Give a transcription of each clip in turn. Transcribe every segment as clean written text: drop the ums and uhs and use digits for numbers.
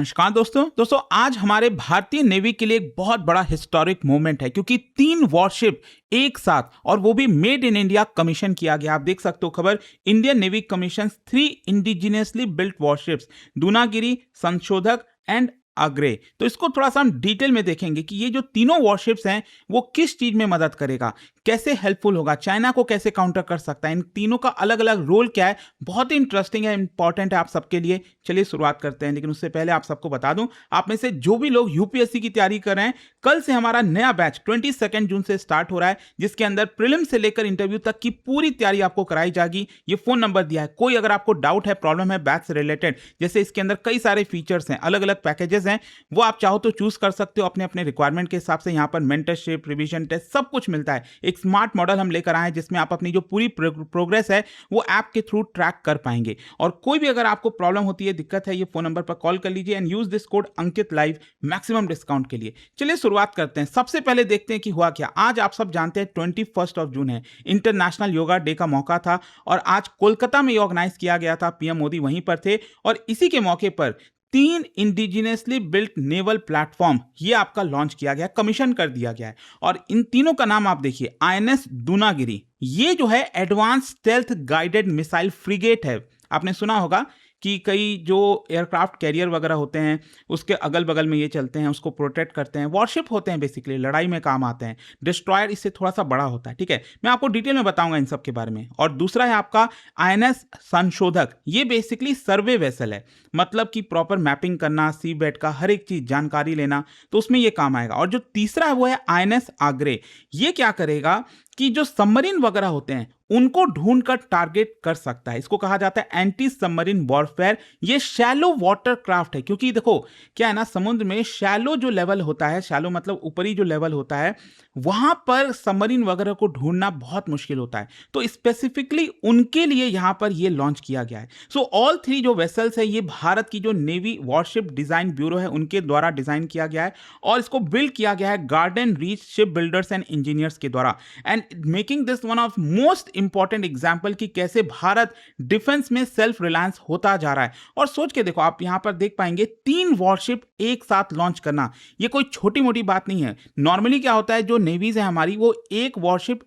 नमस्कार दोस्तों आज हमारे भारतीय नेवी के लिए एक बहुत बड़ा हिस्टोरिक मोमेंट है क्योंकि 3 वॉरशिप एक साथ और वो भी मेड इन इंडिया कमीशन किया गया। आप देख सकते हो खबर, Indian navy commission 3 indigenously built warships, Dunagiri, संशोधक एंड आग्रे। तो इसको थोड़ा सा हम डिटेल में देखेंगे कि ये जो तीनों वॉरशिप्स हैं वो किस चीज में मदद करेगा, कैसे हेल्पफुल होगा, चाइना को कैसे काउंटर कर सकता है, इन तीनों का अलग अलग रोल क्या है। बहुत ही इंटरेस्टिंग है, इंपॉर्टेंट है आप सबके लिए। चलिए शुरुआत करते हैं, लेकिन उससे पहले आप सबको बता दूं, आप में से जो भी लोग यूपीएससी की तैयारी कर रहे हैं, कल से हमारा नया बैच 22 जून से स्टार्ट हो रहा है, जिसके अंदर प्रीलिम से लेकर इंटरव्यू तक की पूरी तैयारी आपको कराई जाएगी। ये फोन नंबर दिया है, कोई अगर आपको डाउट है, प्रॉब्लम है बैच से रिलेटेड, जैसे इसके अंदर कई सारे फीचर्स हैं, अलग अलग पैकेजेस हैं, वो आप चाहो तो चूज कर सकते हो अपने अपने रिक्वायरमेंट के हिसाब से। यहाँ पर मेंटरशिप, रिवीजन टेस्ट सब कुछ मिलता है। एक स्मार्ट मॉडल हम लेकर आए हैं जिसमें आप अपनी जो पूरी प्रोग्रेस है वो ऐप के थ्रू ट्रैक कर पाएंगे। और कोई भी अगर आपको प्रॉब्लम होती है, दिक्कत है, ये फोन नंबर पर कॉल कर लीजिए and use this code Ankit live maximum discount के लिए। चलिए शुरुआत करते हैं। सबसे पहले देखते हैं कि हुआ क्या। आज आप सब जानते हैं 21 जून है, इंटरनेशनल योगा डे का मौका था और आज कोलकाता में ऑर्गेनाइज किया गया था। पीएम मोदी वहीं पर थे और इसी के मौके पर 3 इंडिजिनियसली बिल्ट नेवल प्लेटफॉर्म ये आपका लॉन्च किया गया, कमीशन कर दिया गया है। और इन तीनों का नाम आप देखिए, आईएनएस दूनागिरी, ये जो है advance stealth guided missile frigate है। आपने सुना होगा कि कई जो एयरक्राफ्ट कैरियर वगैरह होते हैं उसके अगल बगल में ये चलते हैं, उसको प्रोटेक्ट करते हैं। वॉरशिप होते हैं, बेसिकली लड़ाई में काम आते हैं। डिस्ट्रॉयर इससे थोड़ा सा बड़ा होता है, ठीक है, मैं आपको डिटेल में बताऊंगा इन सब के बारे में। और दूसरा है आपका आईएनएस संशोधक, ये बेसिकली सर्वे वेसल है, मतलब कि प्रॉपर मैपिंग करना, सी बेड का हर एक चीज जानकारी लेना, तो उसमें ये काम आएगा। और जो तीसरा है वो है आईएनएस आग्रे, ये क्या करेगा कि जो सबमरीन वगैरह होते हैं उनको ढूंढकर टारगेट कर सकता है। इसको कहा जाता है एंटी सबमरीन वॉरफेयर। ये शैलो वाटर क्राफ्ट है, क्योंकि देखो क्या है ना, समुद्र में शैलो जो लेवल होता है, शैलो मतलब ऊपरी जो लेवल होता है, वहां पर सबमरीन वगैरह को ढूंढना बहुत मुश्किल होता है। तो स्पेसिफिकली उनके लिए यहां पर ये लॉन्च किया गया है। सो ऑल 3 जो वेसल्स है ये भारत की जो नेवी वॉरशिप डिजाइन ब्यूरो है उनके द्वारा डिजाइन किया गया है और इसको बिल्ड किया गया है garden reach ship builders and engineers के द्वारा। And making this one of most important example कि कैसे भारत डिफेंस में सेल्फ रिलायंस होता जा रहा है। और सोच के देखो, आप यहां पर देख पाएंगे 3 वॉरशिप एक साथ लॉन्च करना, ये कोई छोटी मोटी बात नहीं है। नॉर्मली क्या होता है, जो नेवीज है हमारी वो एक वॉरशिप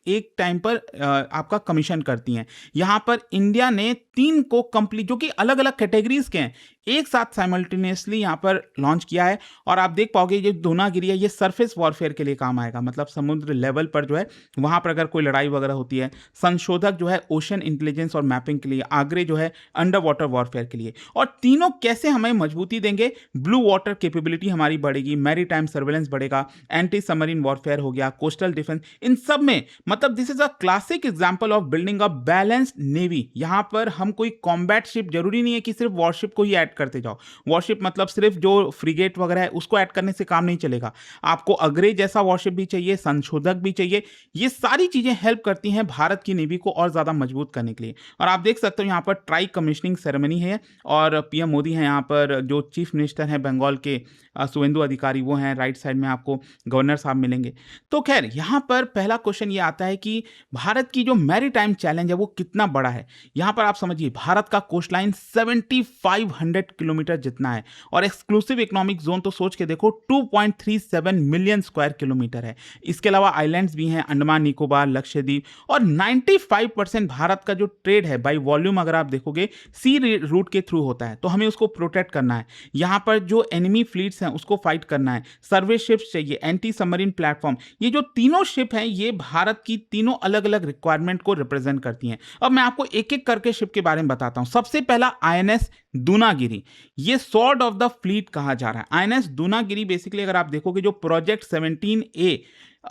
एक टाइम पर आपका कमीशन करती हैं। यहां पर इंडिया ने 3 को कंप्लीट, जो कि अलग अलग कैटेगरीज के हैं, एक साथ साइमल्टेनियसली यहां पर लॉन्च किया है। और आप देख पाओगे ये दूनागिरी है, ये सरफेस वॉरफेयर के लिए काम आएगा, मतलब समुद्र लेवल पर जो है वहां पर अगर कोई लड़ाई वगैरह होती है। संशोधक जो है ओशन इंटेलिजेंस और मैपिंग के लिए, आग्रे जो है अंडर वाटर वॉरफेयर के लिए। और तीनों कैसे हमें मजबूती देंगे, ब्लू वाटर कैपेबिलिटी हमारी बढ़ेगी, मैरीटाइम सर्वेलेंस बढ़ेगा, एंटी सबमरीन वॉरफेयर हो गया, कोस्टल डिफेंस, इन सब में मतलब this is a classic example of building a balanced navy. यहां पर हम कोई कॉम्बैट शिप, जरूरी नहीं है कि सिर्फ वॉरशिप को ही ऐड करते जाओ। वॉरशिप मतलब सिर्फ जो फ्रिगेट वगैरह है उसको ऐड करने से काम नहीं चलेगा, आपको अग्रे जैसा वॉरशिप भी चाहिए, संशोधक भी चाहिए। ये सारी चीजें हेल्प करती हैं भारत की नेवी को और ज्यादा मजबूत करने के लिए। और आप देख सकते हो यहाँ पर ट्राई कमीशनिंग सेरेमनी है और पीएम मोदी है यहाँ पर, जो चीफ मिनिस्टर हैं बंगाल के सुवेंदु अधिकारी वो हैं, राइट साइड में आपको गवर्नर साहब मिलेंगे। तो खैर यहाँ पर पहला क्वेश्चन ये आता है कि भारत की जो मैरीटाइम चैलेंज है वो कितना बड़ा है। यहां पर आप समझिए, भारत का कोस्ट लाइन 7500 किलोमीटर जितना है और एक्सक्लूसिव इकोनॉमिक जोन तो सोच के देखो 2.37 मिलियन स्क्वायर किलोमीटर है। इसके अलावा आइलैंड्स भी हैं, अंडमान निकोबार, लक्षद्वीप। और 95% भारत का जो ट्रेड है बाई वॉल्यूम अगर आप देखोगे सी रूट के थ्रू होता है, तो हमें उसको प्रोटेक्ट करना है। यहां पर जो एनिमी फ्लीट्स हैं उसको फाइट करना है, सर्वे शिप्स चाहिए, एंटी सबमरीन प्लेटफॉर्म। ये जो तीनों शिप हैं ये भारत की तीनों अलग अलग रिक्वायरमेंट को रिप्रेजेंट करती हैं। अब मैं आपको एक एक करके शिप के बारे में बताता हूं। सबसे पहला आईएनएस दूनागिरी, ये स्वॉर्ड ऑफ द फ्लीट कहा जा रहा है। आईएनएस दूनागिरी बेसिकली अगर आप देखोगे जो प्रोजेक्ट 17A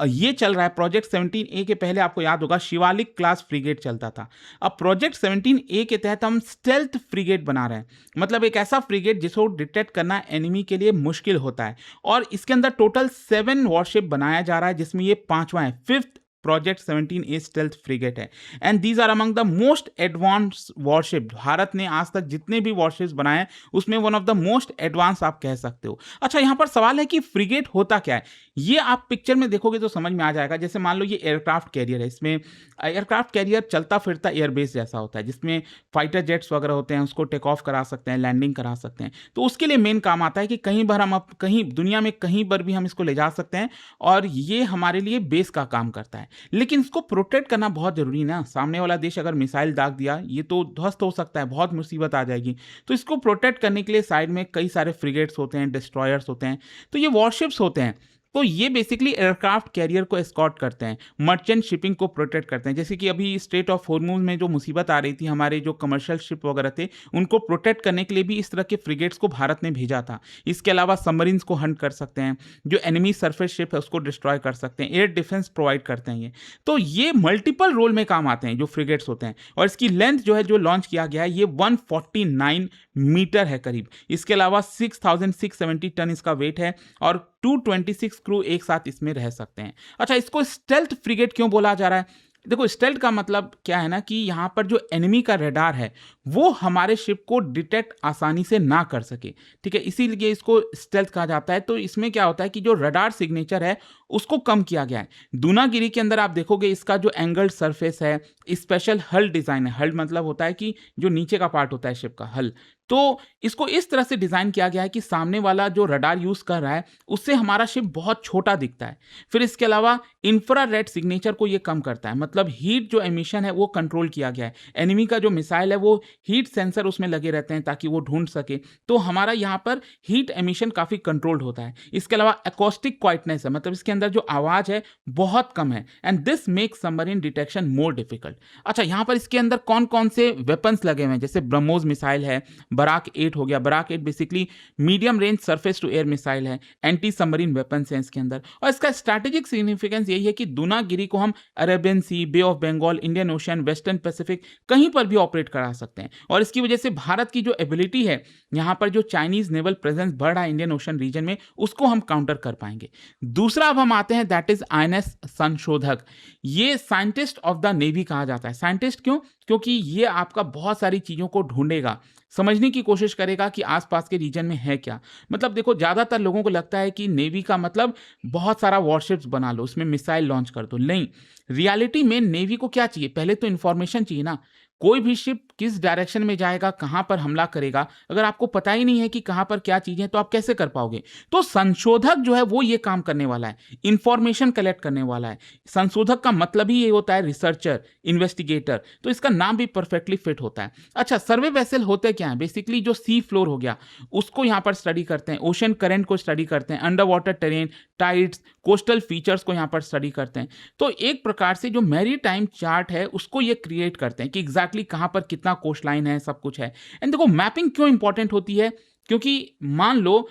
ये चल रहा है, प्रोजेक्ट 17A के पहले आपको याद होगा शिवालिक क्लास फ्रिगेट चलता था। अब प्रोजेक्ट 17A के तहत हम स्टेल्थ फ्रिगेट बना रहे हैं, मतलब एक ऐसा फ्रिगेट जिसको डिटेक्ट करना एनिमी के लिए मुश्किल होता है। और इसके अंदर टोटल 7 वॉरशिप बनाया जा रहा है, जिसमें ये 5वां है, 5th project 17A stealth frigate है and these are among the most advance warship. Bharat ने आज तक जितने भी वॉरशिप्स बनाए हैं उसमें one of the most advance आप कह सकते हो। अच्छा, यहाँ पर सवाल है कि फ्रिगेट होता क्या है, ये आप पिक्चर में देखोगे तो समझ में आ जाएगा। जैसे मान लो ये एयरक्राफ्ट कैरियर है, इसमें एयरक्राफ्ट कैरियर चलता फिरता एयरबेस जैसा होता है जिसमें फाइटर जेट्स वगैरह होते हैं, उसको टेक ऑफ करा सकते हैं, लैंडिंग करा सकते हैं। तो उसके लिए मेन काम आता है कि कहीं बार हम कहीं दुनिया में कहीं पर भी हम इसको ले जा सकते हैं और ये हमारे लिए बेस का काम करता है। लेकिन इसको प्रोटेक्ट करना बहुत जरूरी है ना, सामने वाला देश अगर मिसाइल दाग दिया ये तो ध्वस्त हो सकता है, बहुत मुसीबत आ जाएगी। तो इसको प्रोटेक्ट करने के लिए साइड में कई सारे फ्रिगेट्स होते हैं, डिस्ट्रॉयर्स होते हैं, तो ये वॉरशिप्स होते हैं। तो ये बेसिकली एयरक्राफ्ट कैरियर को एस्कॉर्ट करते हैं, मर्चेंट शिपिंग को प्रोटेक्ट करते हैं। जैसे कि अभी स्ट्रेट ऑफ हॉर्मुज में जो मुसीबत आ रही थी, हमारे जो कमर्शियल शिप वगैरह थे उनको प्रोटेक्ट करने के लिए भी इस तरह के फ्रिगेट्स को भारत ने भेजा था। इसके अलावा सबमरीन्स को हंट कर सकते हैं, जो एनिमी सरफेस शिप है उसको डिस्ट्रॉय कर सकते हैं, एयर डिफेंस प्रोवाइड करते हैं ये। तो ये मल्टीपल रोल में काम आते हैं जो फ्रिगेट्स होते हैं। और इसकी लेंथ जो है, जो लॉन्च किया गया है, ये 149 मीटर है करीब। इसके अलावा 6670 टन इसका वेट है और 226 क्रू एक साथ इसमें रह सकते हैं। अच्छा, इसको स्टेल्थ फ्रिगेट क्यों बोला जा रहा है? देखो, स्टेल्थ का मतलब क्या है ना कि यहां पर जो एनिमी का रडार है वो हमारे शिप को डिटेक्ट आसानी से ना कर सके, ठीक है, इसीलिए इसको स्टेल्थ कहा जाता है। तो इसमें क्या होता है कि जो रडार सिग्नेचर है उसको कम किया गया है। दूनागिरी के अंदर आप देखोगे इसका जो एंगल्ड सरफेस है, स्पेशल हल डिजाइन है। हल मतलब होता है कि जो नीचे का पार्ट होता है शिप का, हल। तो इसको इस तरह से डिजाइन किया गया है कि सामने वाला जो रडार यूज कर रहा है उससे हमारा शिप बहुत छोटा दिखता है। फिर इसके अलावा इंफ्रारेड सिग्नेचर को ये कम करता है, मतलब हीट जो एमिशन है वो कंट्रोल किया गया है। एनिमी का जो मिसाइल है वो हीट सेंसर उसमें लगे रहते हैं ताकि वो ढूंढ सके, तो हमारा यहाँ पर हीट एमिशन काफी कंट्रोल्ड होता है। इसके अलावा एकॉस्टिक क्वाइटनेस है, मतलब इसके अंदर जो आवाज है बहुत कम है and this makes submarine detection more difficult. अच्छा, यहाँ पर इसके अंदर कौन कौन से वेपन्स लगे हुए हैं, जैसे ब्रह्मोस मिसाइल है, बराक 8 हो गया। Barak 8 basically medium range surface to air missile है, एंटी सबमरीन वेपन्स हैं इसके अंदर। और इसका स्ट्रैटेजिक सिग्निफिकेंस यही है कि दूनागिरी को हम Arabian Sea, Bay of Bengal, Indian Ocean, Western Pacific कहीं पर भी ऑपरेट करा सकते हैं। और इसकी वजह से भारत की जो एबिलिटी है, यहाँ पर जो चाइनीज नेवल प्रेजेंस बढ़ रहा है इंडियन ओशन रीजन में, उसको हम काउंटर कर पाएंगे। दूसरा अब हम आते हैं, दैट इज आईएनएस संशोधक। ये साइंटिस्ट ऑफ द नेवी कहा जाता है। साइंटिस्ट क्यों? क्योंकि ये आपका बहुत सारी चीजों को ढूंढेगा, समझने की कोशिश करेगा कि आसपास के रीजन में है क्या। मतलब देखो, ज्यादातर लोगों को लगता है कि नेवी का मतलब बहुत सारा वॉरशिप्स बना लो, उसमें मिसाइल लॉन्च कर दो। नहीं, रियलिटी में नेवी को क्या चाहिए? पहले तो इंफॉर्मेशन चाहिए ना। कोई भी शिप किस डायरेक्शन में जाएगा, कहां पर हमला करेगा, अगर आपको पता ही नहीं है कि कहां पर क्या चीजें, तो आप कैसे कर पाओगे? तो संशोधक जो है वो ये काम करने वाला है, इंफॉर्मेशन कलेक्ट करने वाला है। संशोधक का मतलब ही ये होता है रिसर्चर, इन्वेस्टिगेटर, तो इसका नाम भी परफेक्टली फिट होता है। अच्छा, सर्वे वेसल होते क्या है? बेसिकली जो सी फ्लोर हो गया उसको यहां पर स्टडी करते हैं, ओशन करंट को स्टडी करते हैं, under water terrain, tides, coastal features को यहां पर स्टडी करते हैं। तो एक प्रकार से जो मैरी टाइम चार्ट है उसको ये क्रिएट करते हैं कि एग्जैक्टली कहां पर कितना कोस्ट लाइन है, सब कुछ है। एंड देखो, मैपिंग क्यों इंपॉर्टेंट होती है? क्योंकि मान लो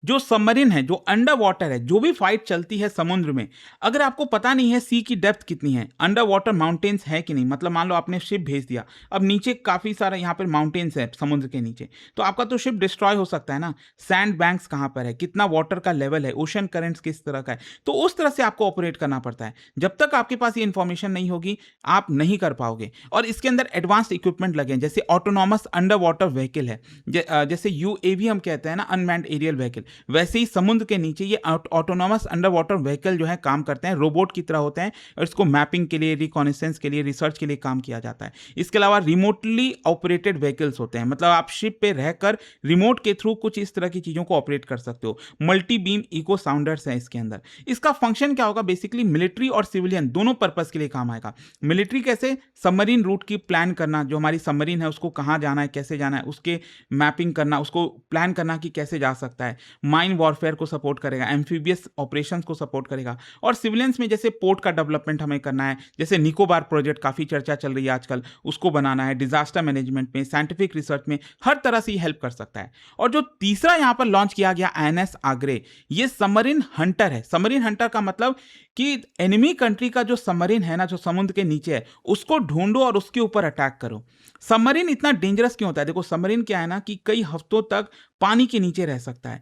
जो सबमरीन है, जो अंडर वाटर है, जो भी फाइट चलती है समुद्र में, अगर आपको पता नहीं है सी की डेप्थ कितनी है, अंडर वाटर माउंटेन्स है कि नहीं, मतलब मान लो आपने शिप भेज दिया, अब नीचे काफी सारा यहाँ पर माउंटेन्स है समुद्र के नीचे, तो आपका तो शिप डिस्ट्रॉय हो सकता है ना। सैंड बैंक्स कहाँ पर है, कितना वाटर का लेवल है, ओशन करंट्स किस तरह का है, तो उस तरह से आपको ऑपरेट करना पड़ता है। जब तक आपके पास ये इंफॉर्मेशन नहीं होगी आप नहीं कर पाओगे। और इसके अंदर एडवांस्ड इक्विपमेंट लगे हैं, जैसे ऑटोनॉमस अंडर वाटर व्हीकल है, जैसे यूएवी हम कहते हैं ना, अनमैन्ड एरियल व्हीकल, वैसे ही समुद्र के नीचे ये ऑटोनॉमस अंडर वाटर व्हीकल जो है काम करते हैं, रोबोट की तरह होते हैं, और इसको मैपिंग के लिए, रिकॉनेसेंस के लिए, रिसर्च के लिए काम किया जाता है। इसके अलावा रिमोटली ऑपरेटेड व्हीकल्स होते हैं, मतलब आप शिप पे रहकर रिमोट के थ्रू कुछ इस तरह की चीजों को ऑपरेट कर सकते हो। मल्टी बीम इको साउंडर्स हैं इसके अंदर। इसका फंक्शन क्या होगा? बेसिकली मिलिट्री और सिविलियन दोनों पर्पस के लिए काम आएगा। मिलिट्री कैसे? सबमरीन रूट की प्लान करना, जो हमारी सबमरीन है उसको कहाँ जाना है, कैसे जाना है, उसके मैपिंग करना, उसको प्लान करना कि कैसे जा सकता है। माइन वॉरफेयर को सपोर्ट करेगा, एम्फीबियस ऑपरेशंस को सपोर्ट करेगा। और सिविलियंस में जैसे पोर्ट का डेवलपमेंट हमें करना है, जैसे निकोबार प्रोजेक्ट काफी चर्चा चल रही है आजकल, उसको बनाना है, डिजास्टर मैनेजमेंट में, साइंटिफिक रिसर्च में, हर तरह से ये हेल्प कर सकता है। और जो तीसरा यहां पर लॉन्च किया गया आईएनएस आगरे, ये सबमरीन हंटर है। सबमरीन हंटर का मतलब कि एनिमी कंट्री का जो सबमरीन है ना, जो समुद्र के नीचे है, उसको ढूंढो और उसके ऊपर अटैक करो। सबमरीन इतना डेंजरस क्यों होता है? देखो, सबमरीन क्या है ना कि कई हफ्तों तक पानी के नीचे रह सकता है,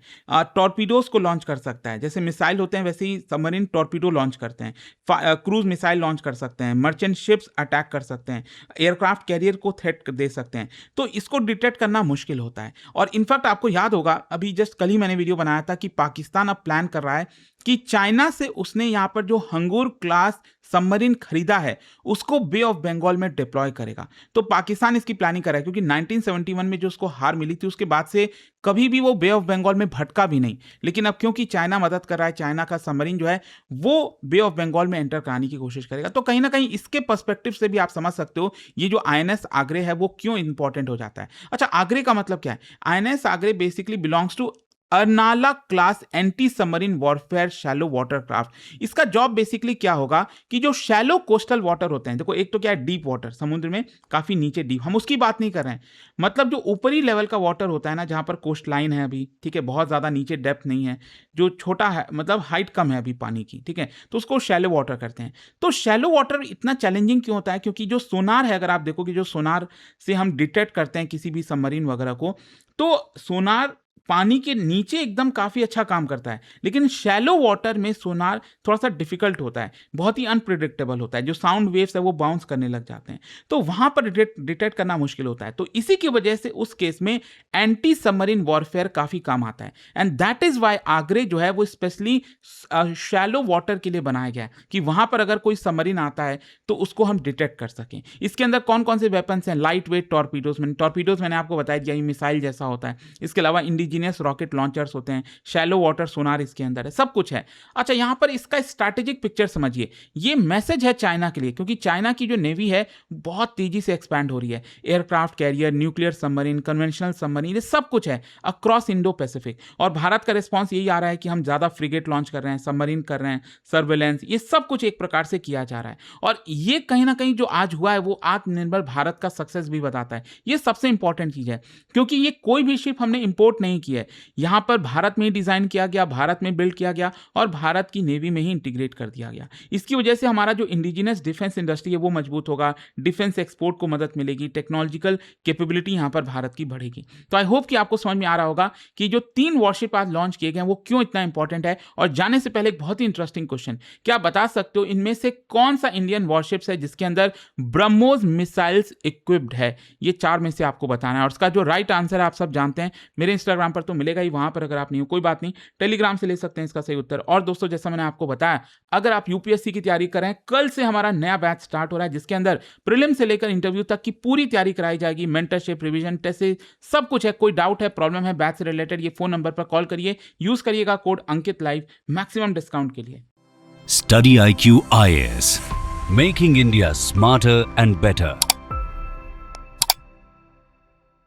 टॉर्पीडोज को लॉन्च कर सकता है, जैसे मिसाइल होते हैं वैसे ही सबमरीन टॉर्पीडो लॉन्च करते हैं, क्रूज मिसाइल लॉन्च कर सकते हैं, मर्चेंट शिप्स अटैक कर सकते हैं, एयरक्राफ्ट कैरियर को थ्रेट दे सकते हैं। तो इसको डिटेक्ट करना मुश्किल होता है। और इनफैक्ट आपको याद होगा, अभी जस्ट कल ही मैंने वीडियो बनाया था कि पाकिस्तान अब प्लान कर रहा है कि चाइना से उसने यहाँ पर जो हंगूर क्लास सबमरीन खरीदा है उसको बे ऑफ बंगाल में डिप्लॉय करेगा। तो पाकिस्तान इसकी प्लानिंग कर रहा है, क्योंकि 1971 में जो उसको हार मिली थी उसके बाद से कभी भी वो बे ऑफ बंगाल में भटका भी नहीं। लेकिन अब क्योंकि चाइना मदद कर रहा है, चाइना का सबमरीन जो है वो बे ऑफ बंगाल में एंटर कराने की कोशिश करेगा। तो कहीं ना कहीं इसके पर्सपेक्टिव से भी आप समझ सकते हो ये जो आईएनएस आगरे है वो क्यों इंपॉर्टेंट हो जाता है। अच्छा, आगरे का मतलब क्या है? INS Agray basically belongs to Arnala class anti submarine warfare shallow water craft. इसका जॉब बेसिकली क्या होगा कि जो शैलो कोस्टल वाटर होते हैं, देखो एक तो क्या है डीप वाटर, समुद्र में काफी नीचे डीप, हम उसकी बात नहीं कर रहे हैं, मतलब जो ऊपरी लेवल का वाटर होता है ना, जहां पर कोस्ट लाइन है अभी, ठीक है, बहुत ज्यादा नीचे डेप्थ नहीं है, जो छोटा है, मतलब हाइट कम है अभी पानी की, ठीक है, तो उसको शैलो वाटर करते हैं। तो शैलो वाटर इतना चैलेंजिंग क्यों होता है? क्योंकि जो सोनार है, अगर आप देखो कि जो सोनार से हम डिटेक्ट करते हैं किसी भी सबमरीन वगैरह को, तो सोनार पानी के नीचे एकदम काफी अच्छा काम करता है, लेकिन शैलो वाटर में सोनार थोड़ा सा डिफिकल्ट होता है, बहुत ही अनप्रिडिक्टेबल होता है, जो साउंड वेव्स है वो बाउंस करने लग जाते हैं, तो वहां पर डिटेक्ट करना मुश्किल होता है। तो इसी की वजह से उस केस में एंटी सबमरीन वॉरफेयर काफी काम आता है। एंड दैट इज वाई आगरे जो है वो स्पेशली शैलो वाटर के लिए बनाया गया है, कि वहां पर अगर कोई सबमरीन आता है तो उसको हम डिटेक्ट कर सकें। इसके अंदर कौन कौन से वेपन्स हैं? लाइट वेट टॉर्पीडोज मैंने आपको बताया दिया, ये मिसाइल जैसा होता है। इसके अलावा इंडिजिनियस रॉकेट लॉन्चर्स होते हैं, शैलो वाटर सोनार इसके अंदर है, सब कुछ है। अच्छा, यहां पर इसका स्ट्रैटेजिक पिक्चर समझिए। ये मैसेज है चाइना के लिए, क्योंकि चाइना की जो नेवी है बहुत तेजी से एक्सपैंड हो रही है। Aircraft carrier, nuclear submarine, conventional submarine, ये सब कुछ है अक्रॉस इंडो पैसिफिक। और भारत का रिस्पॉन्स यही आ रहा है कि हम ज्यादा फ्रिगेट लॉन्च कर रहे हैं, सबमरीन कर रहे हैं, सर्वेलेंस, ये सब कुछ एक प्रकार से किया जा रहा है। और ये कहीं ना कहीं जो आज हुआ है वो आत्मनिर्भर भारत का सक्सेस भी बताता है। ये सबसे इंपॉर्टेंट चीज है, क्योंकि ये कोई भी शिप हमने इंपोर्ट नहीं की है, यहां पर भारत में ही डिजाइन किया गया, भारत में बिल्ड किया गया और भारत की नेवी में ही इंटीग्रेट कर दिया गया। इसकी वजह से हमारा जो इंडिजिनस डिफेंस इंडस्ट्री है वो मजबूत होगा, डिफेंस एक्सपोर्ट को मदद मिलेगी, टेक्नोलॉजिकल कैपेबिलिटी यहां पर भारत की बढ़ेगी। तो आई होप कि आपको समझ में आ रहा होगा कि जो 3 वॉरशिप आज लॉन्च किए गए हैं वो क्यों इतना इंपॉर्टेंट है। और जाने से पहले एक बहुत ही इंटरेस्टिंग क्वेश्चन, क्या आप बता सकते हो इनमें से कौन सा इंडियन वॉरशिप्स है जिसके अंदर ब्रह्मोस मिसाइल्स इक्विप्ड है? ये 4 में से आपको बताना है। और उसका जो राइट आंसर है आप सब जानते हैं, मेरे इंस्टाग्राम पर तो मिलेगा ही, वहां पर अगर आप नहीं हो कोई बात नहीं, टेलीग्राम से ले सकते हैं इसका सही उत्तर। और दोस्तों, जैसा मैंने आपको बताया, अगर आप यूपीएससी की तैयारी कर रहे हैं, कल से हमारा नया बैच स्टार्ट हो रहा है जिसके अंदर प्रीलिम से लेकर इंटरव्यू तक की पूरी तैयारी कराई जाएगी, मेंटरशिप, रिवीजन, टेस्ट, सब कुछ है। कोई डाउट है, प्रॉब्लम है बैच से रिलेटेड, ये फोन नंबर पर कॉल करिए, यूज करिएगा कोड अंकित लाइव मैक्सिमम डिस्काउंट के लिए। Study IQ IAS, making India smarter and better.